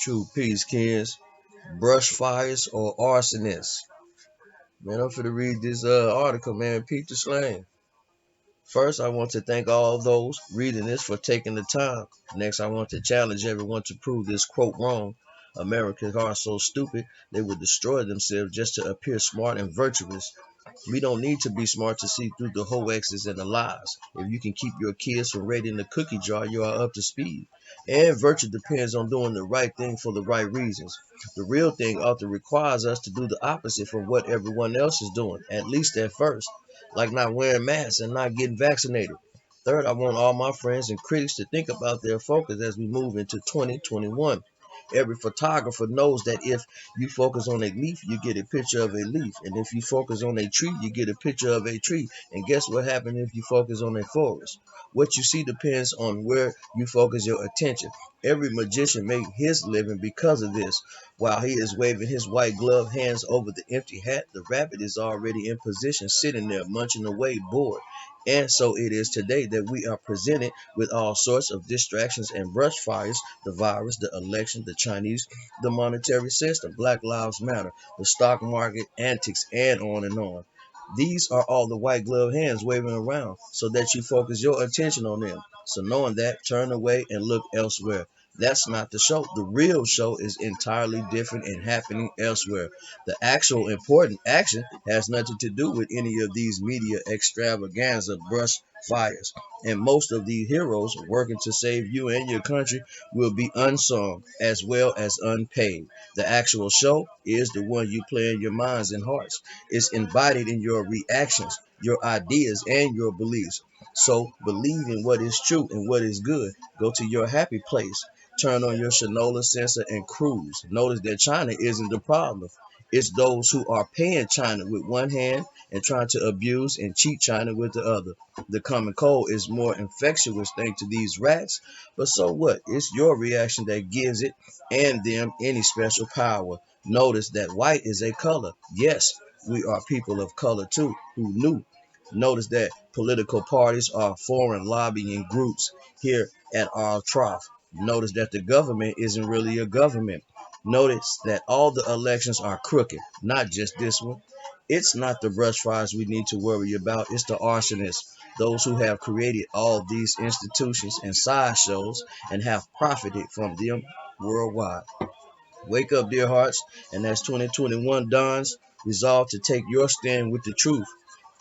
True peace, kids. Brush fires or arsonists. Man, I'm finna read this article, man. Peep the slang. First, I want to thank all those reading this for taking the time. Next, I want to challenge everyone to prove this quote wrong. Americans are so stupid they would destroy themselves just to appear smart and virtuous. We don't need to be smart to see through the hoaxes and the lies. If you can keep your kids from raiding the cookie jar, you are up to speed. And virtue depends on doing the right thing for the right reasons. The real thing often requires us to do the opposite from what everyone else is doing, at least at first, like not wearing masks and not getting vaccinated. Third, I want all my friends and critics to think about their focus as we move into 2021. Every photographer knows that if you focus on a leaf, you get a picture of a leaf. And if you focus on a tree, you get a picture of a tree. And guess what happens if you focus on a forest? What you see depends on where you focus your attention. Every magician makes his living because of this. While he is waving his white glove hands over the empty hat, the rabbit is already in position, sitting there munching away, bored. And so it is today that we are presented with all sorts of distractions and brush fires: the virus, the election, the Chinese, the monetary system, Black Lives Matter, the stock market antics, and on and on. These are all the white glove hands waving around so that you focus your attention on them. So knowing that, turn away and look elsewhere. That's not the show. The real show is entirely different and happening elsewhere. The actual important action has nothing to do with any of these media extravaganza brush fires. And most of these heroes working to save you and your country will be unsung as well as unpaid. The actual show is the one you play in your minds and hearts. It's embodied in your reactions, your ideas, and your beliefs. So believe in what is true and what is good. Go to your happy place. Turn on your Shinola sensor and cruise. Notice that China isn't the problem. It's those who are paying China with one hand and trying to abuse and cheat China with the other. The common cold is more infectious thanks to these rats, but so what? It's your reaction that gives it and them any special power. Notice that white is a color. Yes, we are people of color too. Who knew? Notice that political parties are foreign lobbying groups here at our trough. Notice that the government isn't really a government. Notice that all the elections are crooked, not just this one. It's not the brush fires we need to worry about, it's the arsonists, those who have created all these institutions and sideshows and have profited from them worldwide. Wake up, dear hearts, and as 2021 dawns, resolve to take your stand with the truth.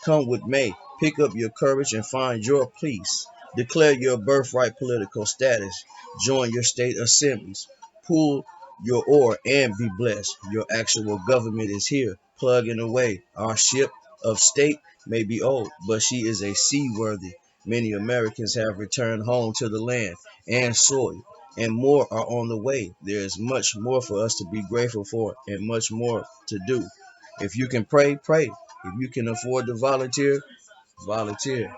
Come with May, pick up your courage and find your peace. Declare your birthright political status. Join your state assemblies. Pull your oar and be blessed. Your actual government is here, plugging away. Our ship of state may be old, but she is a seaworthy. Many Americans have returned home to the land and soil, and more are on the way. There is much more for us to be grateful for and much more to do. If you can pray, pray. If you can afford to volunteer, volunteer.